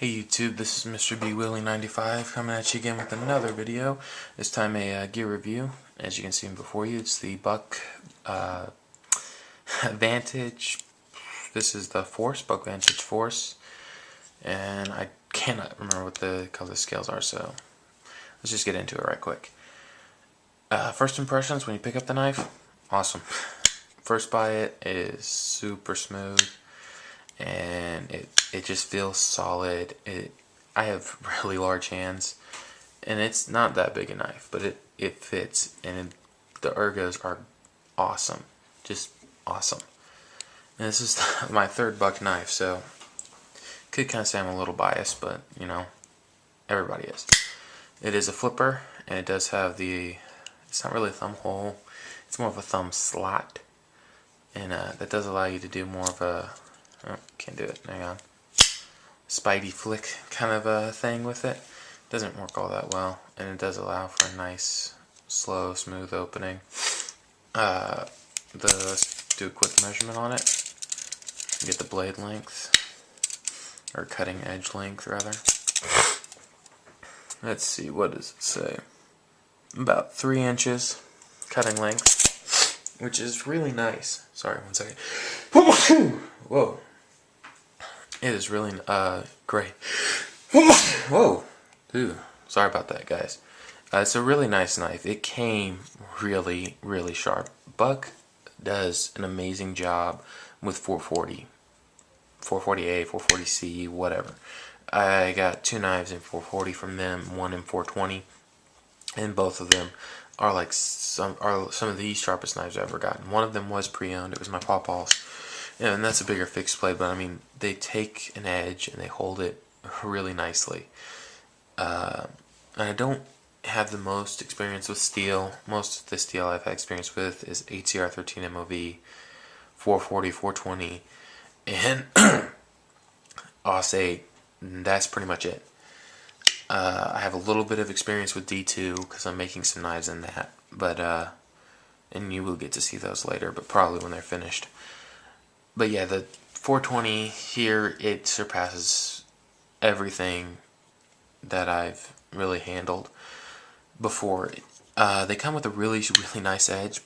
Hey YouTube, this is Mr. B.W.H.Y coming at you again with another video. This time a gear review. As you can see before you, it's the Buck Vantage. This is the Force, Buck Vantage Force. And I cannot remember what the color scales are, so let's just get into it right quick. First impressions when you pick up the knife, awesome. First buy it is super smooth. And it just feels solid. I have really large hands, and it's not that big a knife, but it fits, and the ergos are awesome, just awesome. And this is my third Buck knife, so could kind of say I'm a little biased, but you know, everybody is. It is a flipper, and it does have it's not really a thumb hole, it's more of a thumb slot, and that does allow you to do more of a can't do it. Hang on. Spidey flick kind of a thing with it. Doesn't work all that well, and it does allow for a nice, slow, smooth opening. Let's do a quick measurement on it. Get the blade length, or cutting edge length rather. Let's see, what does it say? About 3 inches cutting length, which is really nice. Sorry, 1 second. Whoa. It is really great. Whoa. Dude, sorry about that, guys. It's a really nice knife. It came really, really sharp. Buck does an amazing job with 440. 440A, 440C, whatever. I got 2 knives in 440 from them, 1 in 420. And both of them are like some of the sharpest knives I've ever gotten. One of them was pre-owned. It was my pawpaw's. Yeah, and that's a bigger fixed blade, but I mean, they take an edge and they hold it really nicely. And I don't have the most experience with steel. Most of the steel I've had experience with is ATR 13 MOV, 440, 420, and AUS 8. And that's pretty much it. I have a little bit of experience with D2 because I'm making some knives in that, but and you will get to see those later, but probably when they're finished. But yeah, the 420 here, it surpasses everything that I've really handled before. They come with a really, really nice edge,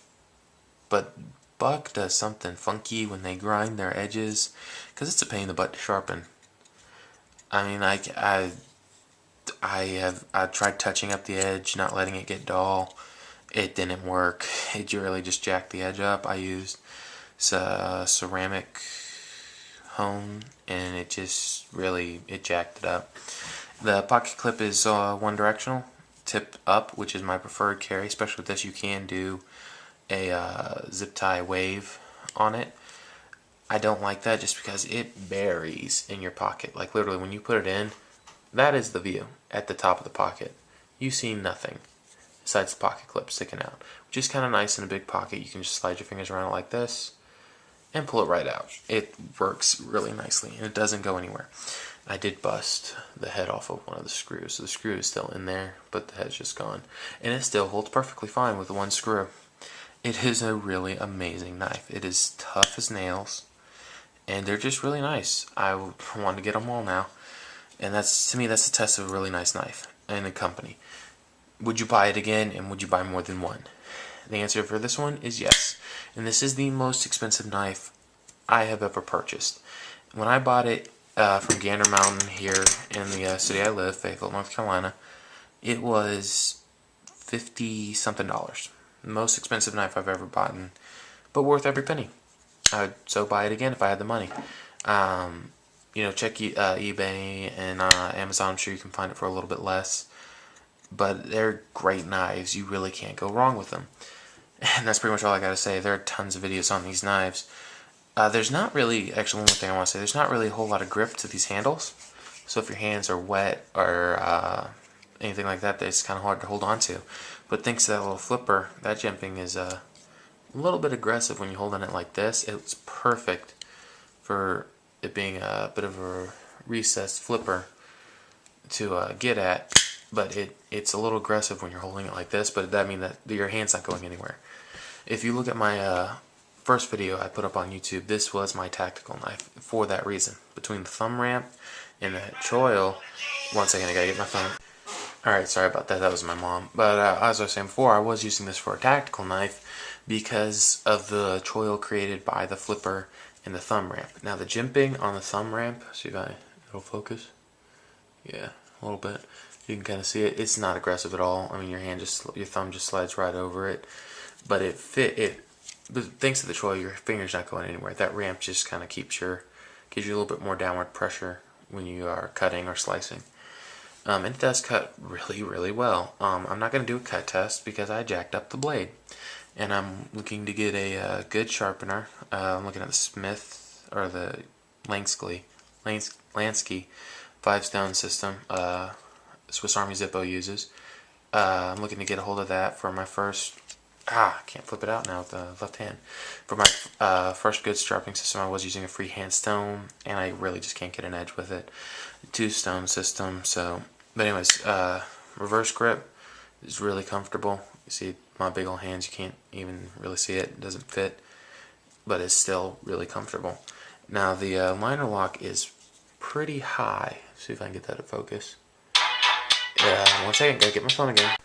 but Buck does something funky when they grind their edges, because it's a pain in the butt to sharpen. I mean, I tried touching up the edge, not letting it get dull. It didn't work. It really just jacked the edge up. I used ceramic hone, and it just really jacked it up. The pocket clip is one directional, tip up, which is my preferred carry. Especially with this, you can do a zip tie wave on it. I don't like that just because it buries in your pocket. Like literally, when you put it in, that is the view at the top of the pocket. You see nothing besides the pocket clip sticking out, which is kind of nice in a big pocket. You can just slide your fingers around it like this and pull it right out. It works really nicely, and it doesn't go anywhere. I did bust the head off of one of the screws, so the screw is still in there, but the head's just gone. And it still holds perfectly fine with one screw. It is a really amazing knife. It is tough as nails, and they're just really nice. I want to get them all now. And that's, to me, that's the test of a really nice knife and a company. Would you buy it again, and would you buy more than one? The answer for this one is yes. And this is the most expensive knife I have ever purchased. When I bought it from Gander Mountain here in the city I live, Fayetteville, North Carolina, it was $50-something. The most expensive knife I've ever bought, but worth every penny. I would so buy it again if I had the money. You know, check eBay and Amazon. I'm sure you can find it for a little bit less. But they're great knives. You really can't go wrong with them. And that's pretty much all I got to say. There are tons of videos on these knives. There's not really, actually one more thing I want to say, there's not really a whole lot of grip to these handles. So if your hands are wet or anything like that, it's kind of hard to hold on to. But thanks to that little flipper, that jimping is a little bit aggressive when you're holding it like this. It's perfect for it being a bit of a recessed flipper to get at, but it's a little aggressive when you're holding it like this, but that means that your hand's not going anywhere. If you look at my first video I put up on YouTube, this was my tactical knife for that reason. Between the thumb ramp In the choil, one second, I gotta get my phone. Alright, sorry about that, that was my mom. But as I was saying before, I was using this for a tactical knife because of the choil created by the flipper and the thumb ramp. Now the jimping on the thumb ramp, see if it'll focus. Yeah, a little bit. You can kind of see it. It's not aggressive at all. I mean, your thumb just slides right over it. But but thanks to the choil, your finger's not going anywhere. That ramp just kind of gives you a little bit more downward pressure when you are cutting or slicing. And it does cut really, really well. I'm not going to do a cut test because I jacked up the blade. And I'm looking to get a good sharpener. I'm looking at the Smith, or the Lansky 5-stone system Swiss Army Zippo uses. I'm looking to get a hold of that for my first... I can't flip it out now with the left hand. For my first good sharpening system, I was using a freehand stone, and I really just can't get an edge with it. 2-stone system, so... But anyways, reverse grip is really comfortable. You see my big old hands, you can't even really see it. It doesn't fit, but it's still really comfortable. Now the liner lock is pretty high. See if I can get that to focus. Yeah, one second, gotta get my phone again.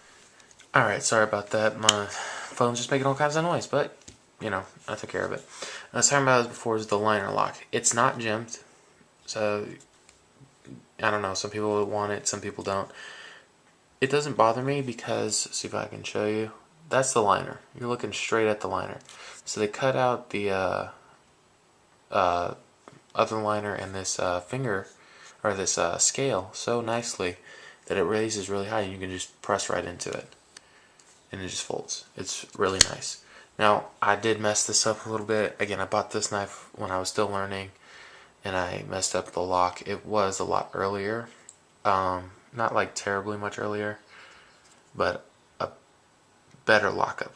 Alright, sorry about that. My phone's just making all kinds of noise, but, you know, I took care of it. I was talking about this before, is the liner lock. It's not jimped, so... I don't know, some people want it, some people don't. It doesn't bother me because, see if I can show you, that's the liner. You're looking straight at the liner. So they cut out the other liner and this finger, or this scale, so nicely that it raises really high and you can just press right into it. And it just folds. It's really nice. Now, I did mess this up a little bit. Again, I bought this knife when I was still learning, and I messed up the lock. It was a lot earlier, not like terribly much earlier, but a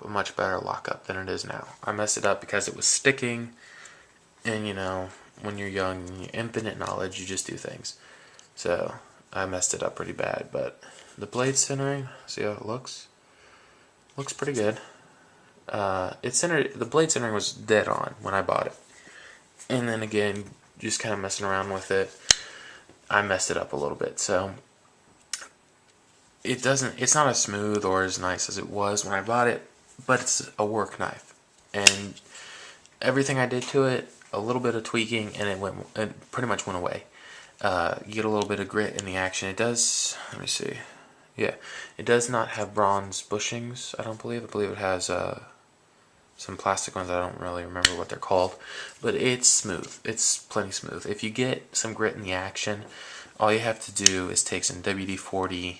much better lockup than it is now. I messed it up because it was sticking, and you know, when you're young and you infinite knowledge, you just do things. So I messed it up pretty bad, but the blade centering, see how it looks? Looks pretty good. The blade centering was dead on when I bought it, and then again, just kind of messing around with it, I messed it up a little bit. So it's not as smooth or as nice as it was when I bought it, but it's a work knife, and everything I did to it, a little bit of tweaking, and it pretty much went away. You get a little bit of grit in the action. It does, let me see, yeah, it does not have bronze bushings, I believe it has some plastic ones. I don't really remember what they're called, but it's smooth. It's plenty smooth. If you get some grit in the action, all you have to do is take some WD-40,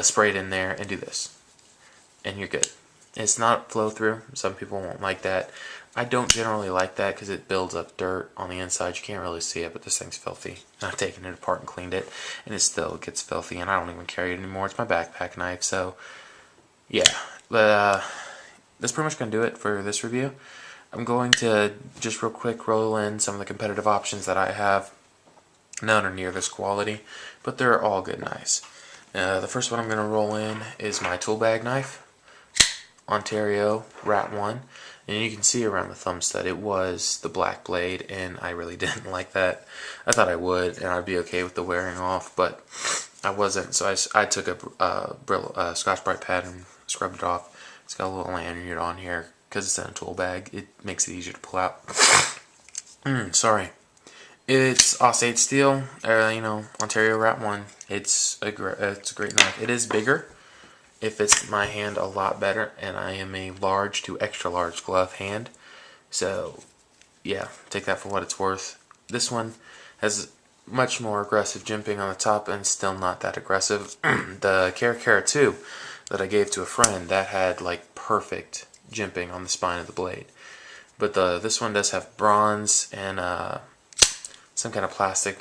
spray it in there, and do this, and you're good. It's not flow through. Some people won't like that. I don't generally like that because it builds up dirt on the inside. You can't really see it, but this thing's filthy. I've taken it apart and cleaned it, and it still gets filthy, and I don't even carry it anymore. It's my backpack knife, so yeah. But that's pretty much going to do it for this review. I'm going to just real quick roll in some of the competitive options that I have. None are near this quality, but they're all good knives. The first one I'm going to roll in is my tool bag knife, Ontario Rat 1. And you can see around the thumb stud it was the black blade, and I really didn't like that. I thought I would, and I'd be okay with the wearing off, but I wasn't. So I took a Scotch-Brite pad and scrubbed it off. It's got a little lanyard on here because it's in a tool bag. It makes it easier to pull out. Sorry. It's Aussage steel, Ontario Rat 1. It's a great knife. It is bigger. It fits my hand a lot better, and I am a large to extra large glove hand. So, yeah, take that for what it's worth. This one has much more aggressive jimping on the top and still not that aggressive. The Cara 2 that I gave to a friend, that had like perfect jimping on the spine of the blade. But this one does have bronze and some kind of plastic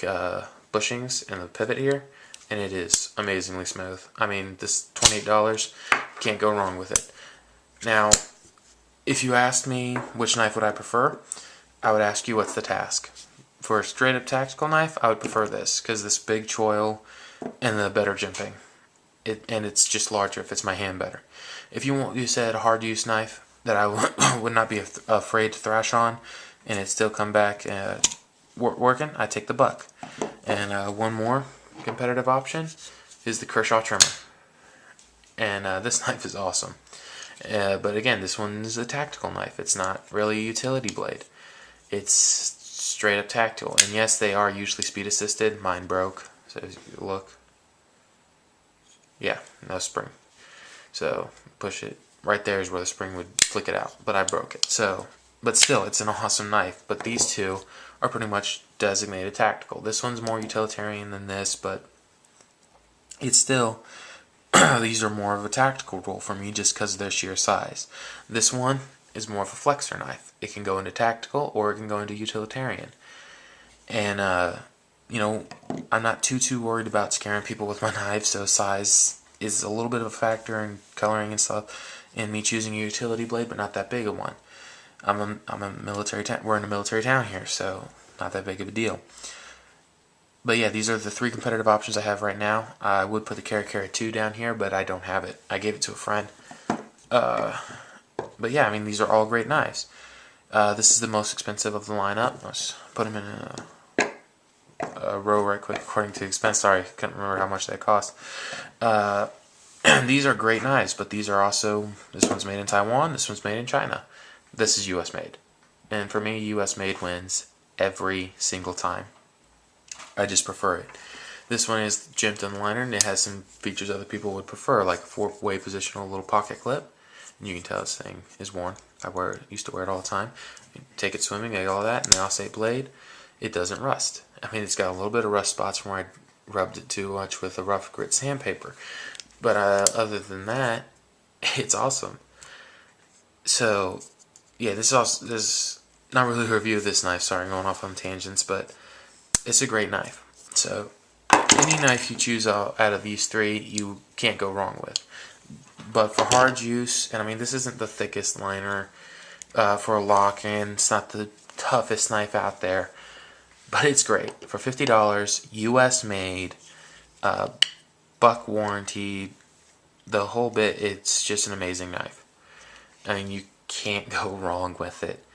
bushings in the pivot here, and it is amazingly smooth. I mean, this $28, can't go wrong with it. Now, if you asked me which knife would I prefer, I would ask you what's the task. For a straight up tactical knife, I would prefer this, because this big choil and the better jimping. And it's just larger, it fits my hand better. If you said a hard use knife that I would not be afraid to thrash on, and it still come back working, I take the buck. And one more competitive option is the Kershaw trimmer. And this knife is awesome. But again, this one is a tactical knife. It's not really a utility blade. It's straight up tactical. And yes, they are usually speed assisted. Mine broke. So if you look. Yeah, no spring. So push it. Right there is where the spring would flick it out. But I broke it. So, but still, it's an awesome knife. But these two are pretty much designated tactical. This one's more utilitarian than this, but it's still, these are more of a tactical role for me just because of their sheer size. This one is more of a flexor knife. It can go into tactical or it can go into utilitarian. And, you know, I'm not too worried about scaring people with my knife, so size is a little bit of a factor in coloring and stuff in me choosing a utility blade, but not that big of one. I'm a military town. We're in a military town here, so not that big of a deal. But yeah, these are the 3 competitive options I have right now. I would put the Cara 2 down here, but I don't have it. I gave it to a friend. But yeah, I mean, these are all great knives. This is the most expensive of the lineup. Let's put them in a row right quick according to expense. Sorry, couldn't remember how much that cost. These are great knives, but these are also, this one's made in Taiwan, this one's made in China. This is US made. And for me, US made wins every single time. I just prefer it. This one is jimped on the liner, and it has some features other people would prefer, like a 4-way positional little pocket clip. And you can tell this thing is worn. Used to wear it all the time. Take it swimming, I get all that, and the Osate blade, it doesn't rust. I mean, it's got a little bit of rust spots from where I rubbed it too much with a rough grit sandpaper. But other than that, it's awesome. So, yeah, this is not really a review of this knife. Sorry, I'm going off on tangents, but it's a great knife. So, any knife you choose out of these 3, you can't go wrong with. But for hard use, and I mean, this isn't the thickest liner for a lock, and it's not the toughest knife out there, but it's great. For $50, US made, buck warranty, the whole bit, it's just an amazing knife. I mean, you can't go wrong with it.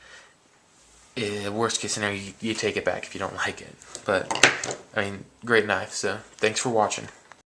Worst case scenario, you take it back if you don't like it. But, I mean, great knife. So, thanks for watching.